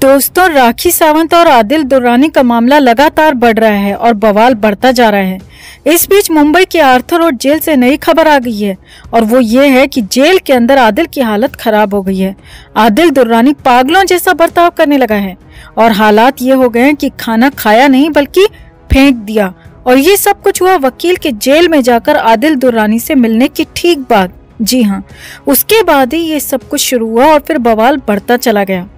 दोस्तों, राखी सावंत और आदिल दुर्रानी का मामला लगातार बढ़ रहा है और बवाल बढ़ता जा रहा है। इस बीच मुंबई के आर्थर रोड जेल से नई खबर आ गई है और वो ये है कि जेल के अंदर आदिल की हालत खराब हो गई है। आदिल दुर्रानी पागलों जैसा बर्ताव करने लगा है और हालात ये हो गए हैं कि खाना खाया नहीं बल्कि फेंक दिया। और ये सब कुछ हुआ वकील के जेल में जाकर आदिल दुर्रानी से मिलने की ठीक बाद। जी हाँ, उसके बाद ही ये सब कुछ शुरू हुआ और फिर बवाल बढ़ता चला गया।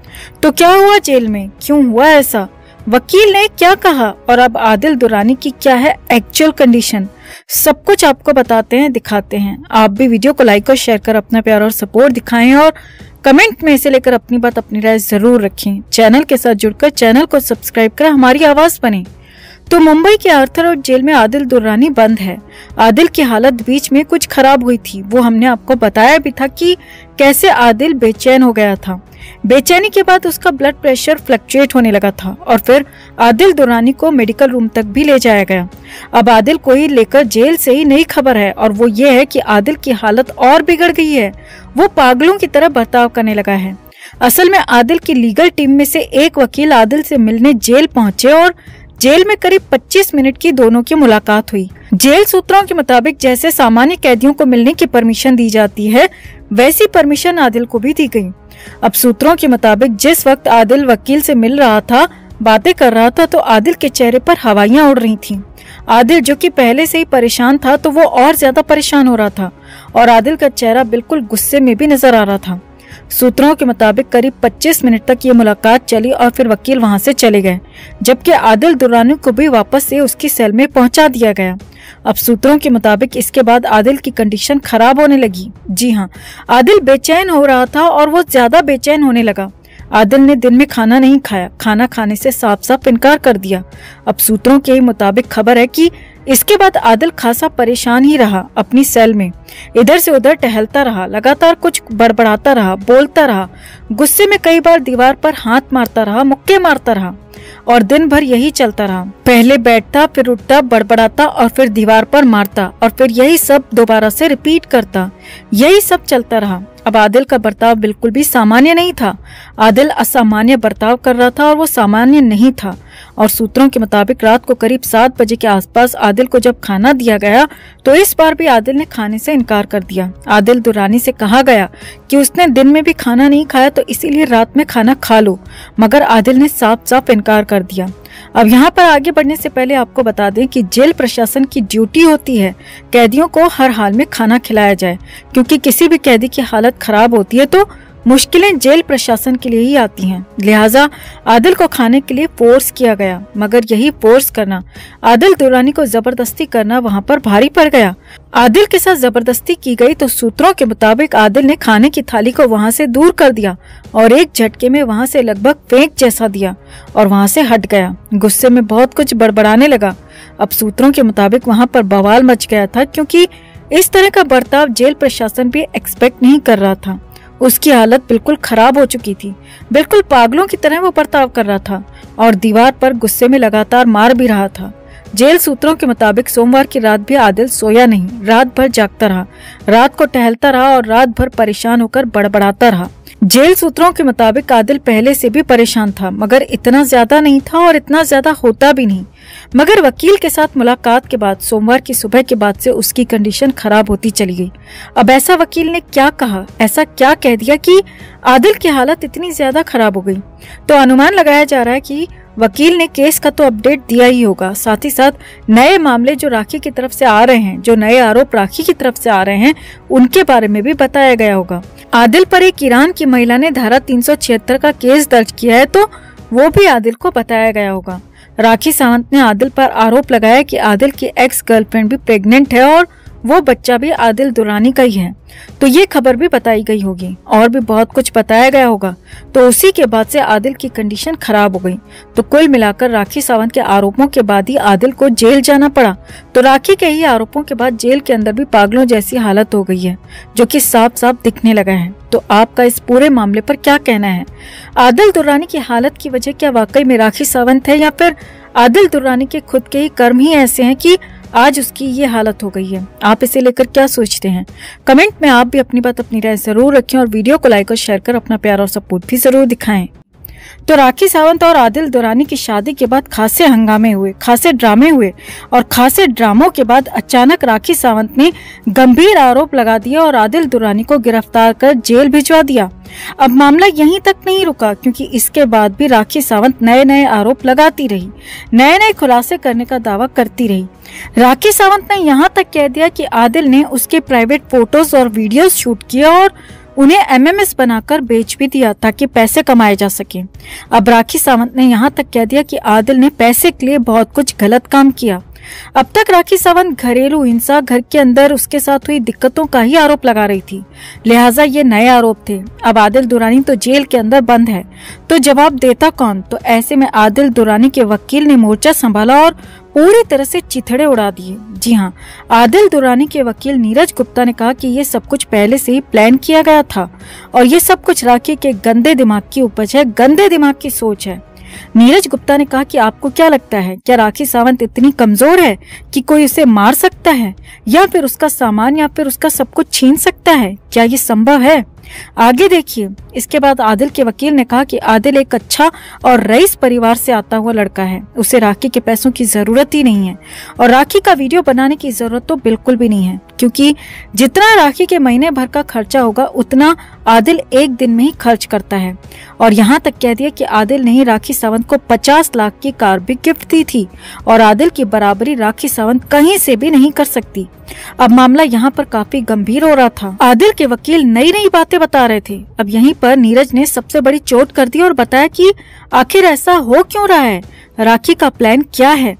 तो क्या हुआ जेल में, क्यों हुआ ऐसा, वकील ने क्या कहा और अब आदिल दुर्रानी की क्या है एक्चुअल कंडीशन, सब कुछ आपको बताते हैं, दिखाते हैं। आप भी वीडियो को लाइक और शेयर कर अपना प्यार और सपोर्ट दिखाएं और कमेंट में इसे लेकर अपनी बात अपनी राय जरूर रखें। चैनल के साथ जुड़कर चैनल को सब्सक्राइब कर हमारी आवाज बने। तो मुंबई के आर्थर रोड जेल में आदिल दुर्रानी बंद है। आदिल की हालत बीच में कुछ खराब हुई थी, वो हमने आपको बताया भी था कि कैसे आदिल बेचैन हो गया था। बेचैनी के बाद उसका ब्लड प्रेशर फ्लक्चुएट होने लगा था और फिर आदिल दुर्रानी को मेडिकल रूम तक भी ले जाया गया। अब आदिल को ही लेकर जेल से ही नई खबर है और वो ये है कि आदिल की हालत और बिगड़ गई है। वो पागलों की तरह बर्ताव करने लगा है। असल में आदिल की लीगल टीम में से एक वकील आदिल से मिलने जेल पहुंचे और जेल में करीब 25 मिनट की दोनों की मुलाकात हुई। जेल सूत्रों के मुताबिक जैसे सामान्य कैदियों को मिलने की परमिशन दी जाती है, वैसी परमिशन आदिल को भी दी गई। अब सूत्रों के मुताबिक जिस वक्त आदिल वकील से मिल रहा था, बातें कर रहा था, तो आदिल के चेहरे पर हवाइयां उड़ रही थीं। आदिल जो कि पहले से ही परेशान था, तो वो और ज्यादा परेशान हो रहा था और आदिल का चेहरा बिल्कुल गुस्से में भी नजर आ रहा था। सूत्रों के मुताबिक करीब 25 मिनट तक ये मुलाकात चली और फिर वकील वहां से चले गए, जबकि आदिल दुर्रानी को भी वापस से उसकी सेल में पहुंचा दिया गया। अब सूत्रों के मुताबिक इसके बाद आदिल की कंडीशन खराब होने लगी। जी हाँ, आदिल बेचैन हो रहा था और वो ज्यादा बेचैन होने लगा। आदिल ने दिन में खाना नहीं खाया, खाना खाने से साफ साफ इनकार कर दिया। अब सूत्रों के मुताबिक खबर है कि इसके बाद आदिल खासा परेशान ही रहा। अपनी सेल में इधर से उधर टहलता रहा, लगातार कुछ बड़बड़ाता रहा, बोलता रहा, गुस्से में कई बार दीवार पर हाथ मारता रहा, मुक्के मारता रहा और दिन भर यही चलता रहा। पहले बैठता, फिर उठता, बड़बड़ाता और फिर दीवार पर मारता और फिर यही सब दोबारा से रिपीट करता। यही सब चलता रहा। अब आदिल का बर्ताव बिल्कुल भी सामान्य नहीं था। आदिल असामान्य बर्ताव कर रहा था और वो सामान्य नहीं था। और सूत्रों के मुताबिक रात को करीब 7 बजे के आसपास आदिल को जब खाना दिया गया, तो इस बार भी आदिल ने खाने से इनकार कर दिया। आदिल दुर्रानी से कहा गया कि उसने दिन में भी खाना नहीं खाया, तो इसीलिए रात में खाना खा लो, मगर आदिल ने साफ साफ इनकार कर दिया। अब यहाँ पर आगे बढ़ने से पहले आपको बता दें कि जेल प्रशासन की ड्यूटी होती है कैदियों को हर हाल में खाना खिलाया जाए, क्योंकि किसी भी कैदी की हालत खराब होती है तो मुश्किलें जेल प्रशासन के लिए ही आती हैं। लिहाजा आदिल को खाने के लिए फोर्स किया गया, मगर यही फोर्स करना, आदिल दुर्रानी को जबरदस्ती करना वहां पर भारी पड़ गया। आदिल के साथ जबरदस्ती की गई तो सूत्रों के मुताबिक आदिल ने खाने की थाली को वहां से दूर कर दिया और एक झटके में वहां से लगभग फेंक जैसा दिया और वहां से हट गया। गुस्से में बहुत कुछ बड़बड़ाने लगा। अब सूत्रों के मुताबिक वहां पर बवाल मच गया था, क्योंकि इस तरह का बर्ताव जेल प्रशासन भी एक्सपेक्ट नहीं कर रहा था। उसकी हालत बिल्कुल खराब हो चुकी थी, बिल्कुल पागलों की तरह वो बर्ताव कर रहा था और दीवार पर गुस्से में लगातार मार भी रहा था। जेल सूत्रों के मुताबिक सोमवार की रात भी आदिल सोया नहीं, रात भर जागता रहा, रात को टहलता रहा और रात भर परेशान होकर बड़बड़ाता रहा। जेल सूत्रों के मुताबिक आदिल पहले से भी परेशान था, मगर इतना ज्यादा नहीं था और इतना ज्यादा होता भी नहीं। मगर वकील के साथ मुलाकात के बाद सोमवार की सुबह के बाद से उसकी कंडीशन खराब होती चली गई। अब ऐसा वकील ने क्या कहा, ऐसा क्या कह दिया कि आदिल की हालत इतनी ज्यादा खराब हो गई? तो अनुमान लगाया जा रहा है कि वकील ने केस का तो अपडेट दिया ही होगा, साथ ही साथ नए मामले जो राखी की तरफ से आ रहे हैं, जो नए आरोप राखी की तरफ से आ रहे हैं, उनके बारे में भी बताया गया होगा। आदिल पर एक ईरान की महिला ने धारा 376 का केस दर्ज किया है, तो वो भी आदिल को बताया गया होगा। राखी सावंत ने आदिल पर आरोप लगाया कि आदिल की एक्स गर्लफ्रेंड भी प्रेग्नेंट है और वो बच्चा भी आदिल दुर्रानी का ही है, तो ये खबर भी बताई गई होगी और भी बहुत कुछ बताया गया होगा। तो उसी के बाद से आदिल की कंडीशन खराब हो गई। तो कुल मिलाकर राखी सावंत के आरोपों के बाद ही आदिल को जेल जाना पड़ा। तो राखी के ही आरोपों के बाद जेल के अंदर भी पागलों जैसी हालत हो गई है, जो कि साफ साफ दिखने लगा है। तो आपका इस पूरे मामले पर क्या कहना है? आदिल दुर्रानी की हालत की वजह क्या वाकई में राखी सावंत है, या फिर आदिल दुर्रानी के खुद के ही कर्म ही ऐसे हैं कि आज उसकी ये हालत हो गई है? आप इसे लेकर क्या सोचते हैं? कमेंट में आप भी अपनी बात अपनी राय जरूर रखें और वीडियो को लाइक और शेयर कर अपना प्यार और सपोर्ट भी जरूर दिखाएं। तो राखी सावंत और आदिल दुरानी की शादी के बाद खासे हंगामे हुए, खासे ड्रामे हुए और खासे ड्रामों के बाद अचानक राखी सावंत ने गंभीर आरोप लगा दिया और आदिल दुरानी को गिरफ्तार कर जेल भिजवा दिया। अब मामला यहीं तक नहीं रुका, क्योंकि इसके बाद भी राखी सावंत नए नए आरोप लगाती रही, नए नए खुलासे करने का दावा करती रही। राखी सावंत ने यहाँ तक कह दिया कि आदिल ने उसके प्राइवेट फोटोज और वीडियोस शूट किए और उन्हें एमएमएस बनाकर बेच भी दिया ताकि पैसे कमाए जा सके। अब राखी सावंत ने यहाँ तक कह दिया कि आदिल ने पैसे के लिए बहुत कुछ गलत काम किया। अब तक राखी सावंत घरेलू हिंसा, घर के अंदर उसके साथ हुई दिक्कतों का ही आरोप लगा रही थी, लिहाजा ये नए आरोप थे। अब आदिल दुरानी तो जेल के अंदर बंद है, तो जवाब देता कौन? तो ऐसे में आदिल दुरानी के वकील ने मोर्चा संभाला और पूरी तरह से चिथड़े उड़ा दिए। जी हाँ, आदिल दुरानी के वकील नीरज गुप्ता ने कहा कि ये सब कुछ पहले से ही प्लान किया गया था और ये सब कुछ राखी के गंदे दिमाग की उपज है, गंदे दिमाग की सोच है। नीरज गुप्ता ने कहा कि आपको क्या लगता है, क्या राखी सावंत इतनी कमजोर है कि कोई उसे मार सकता है या फिर उसका सामान या फिर उसका सब कुछ छीन सकता है? क्या ये संभव है? आगे देखिए। इसके बाद आदिल के वकील ने कहा कि आदिल एक अच्छा और रईस परिवार से आता हुआ लड़का है, उसे राखी के पैसों की जरूरत ही नहीं है और राखी का वीडियो बनाने की जरूरत तो बिल्कुल भी नहीं है, क्योंकि जितना राखी के महीने भर का खर्चा होगा उतना आदिल एक दिन में ही खर्च करता है। और यहाँ तक कह दिया कि आदिल ने ही राखी सावंत को 50 लाख की कार भी गिफ्ट दी थी और आदिल की बराबरी राखी सावंत कहीं से भी नहीं कर सकती। अब मामला यहाँ पर काफी गंभीर हो रहा था। आदिल के वकील नई नई बातें बता रहे थे। अब यहीं पर नीरज ने सबसे बड़ी चोट कर दी और बताया कि आखिर ऐसा हो क्यों रहा है, राखी का प्लान क्या है।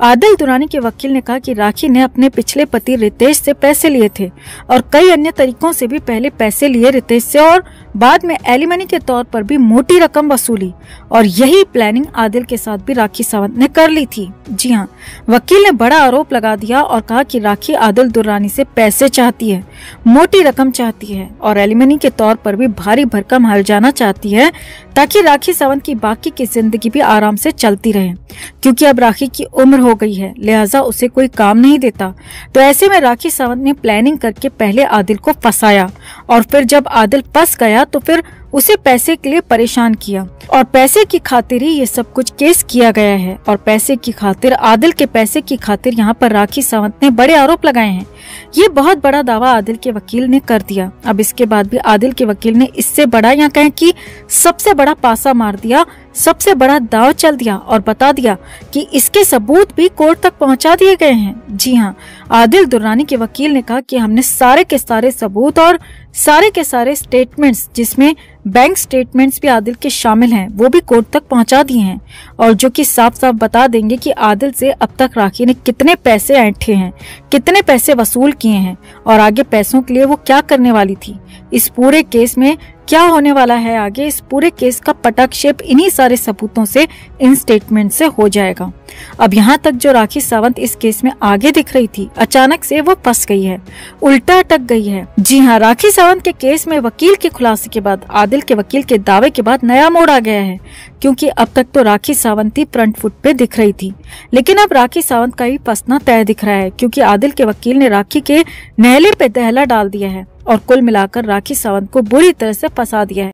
आदिल दुरानी के वकील ने कहा कि राखी ने अपने पिछले पति रितेश से पैसे लिए थे और कई अन्य तरीकों से भी पहले पैसे लिए रितेश से और बाद में एलिमनी के तौर पर भी मोटी रकम वसूली और यही प्लानिंग आदिल के साथ भी राखी सावंत ने कर ली थी। जी हाँ, वकील ने बड़ा आरोप लगा दिया और कहा कि राखी आदिल दुरानी से पैसे चाहती है, मोटी रकम चाहती है और एलिमनी के तौर पर भी भारी भरकम हल जाना चाहती है ताकि राखी सावंत की बाकी की जिंदगी भी आराम से चलती रहे, क्योंकि अब राखी की उम्र हो गई है, लिहाजा उसे कोई काम नहीं देता। तो ऐसे में राखी सावंत ने प्लानिंग करके पहले आदिल को फंसाया और फिर जब आदिल फंस गया तो फिर उसे पैसे के लिए परेशान किया और पैसे की खातिर ही ये सब कुछ केस किया गया है और पैसे की खातिर, आदिल के पैसे की खातिर यहाँ पर राखी सावंत ने बड़े आरोप लगाए हैं। ये बहुत बड़ा दावा आदिल के वकील ने कर दिया। अब इसके बाद भी आदिल के वकील ने इससे बड़ा या कहें कि सबसे बड़ा पासा मार दिया, सबसे बड़ा दाव चल दिया और बता दिया कि इसके सबूत भी कोर्ट तक पहुंचा दिए गए हैं। जी हाँ, आदिल दुरानी के वकील ने कहा कि हमने सारे के सारे सबूत और सारे के सारे स्टेटमेंट्स, जिसमें बैंक स्टेटमेंट्स भी आदिल के शामिल हैं, वो भी कोर्ट तक पहुंचा दिए हैं और जो कि साफ साफ बता देंगे कि आदिल से अब तक राखी ने कितने पैसे ऐंठे हैं, कितने पैसे वसूल किए हैं और आगे पैसों के लिए वो क्या करने वाली थी। इस पूरे केस में क्या होने वाला है आगे, इस पूरे केस का पटाक्षेप इन्हीं सारे सबूतों से, इन स्टेटमेंट से हो जाएगा। अब यहाँ तक जो राखी सावंत इस केस में आगे दिख रही थी, अचानक से वो फंस गई है, उल्टा अटक गई है। जी हाँ, राखी सावंत के केस में वकील के खुलासे के बाद, आदिल के वकील के दावे के बाद नया मोड़ आ गया है, क्योंकि अब तक तो राखी सावंत ही फ्रंट फुट पे दिख रही थी, लेकिन अब राखी सावंत का ही फंसना तय दिख रहा है, क्योंकि आदिल के वकील ने राखी के नहले पे दहला डाल दिया है और कुल मिलाकर राखी सावंत को बुरी तरह से फंसा दिया है।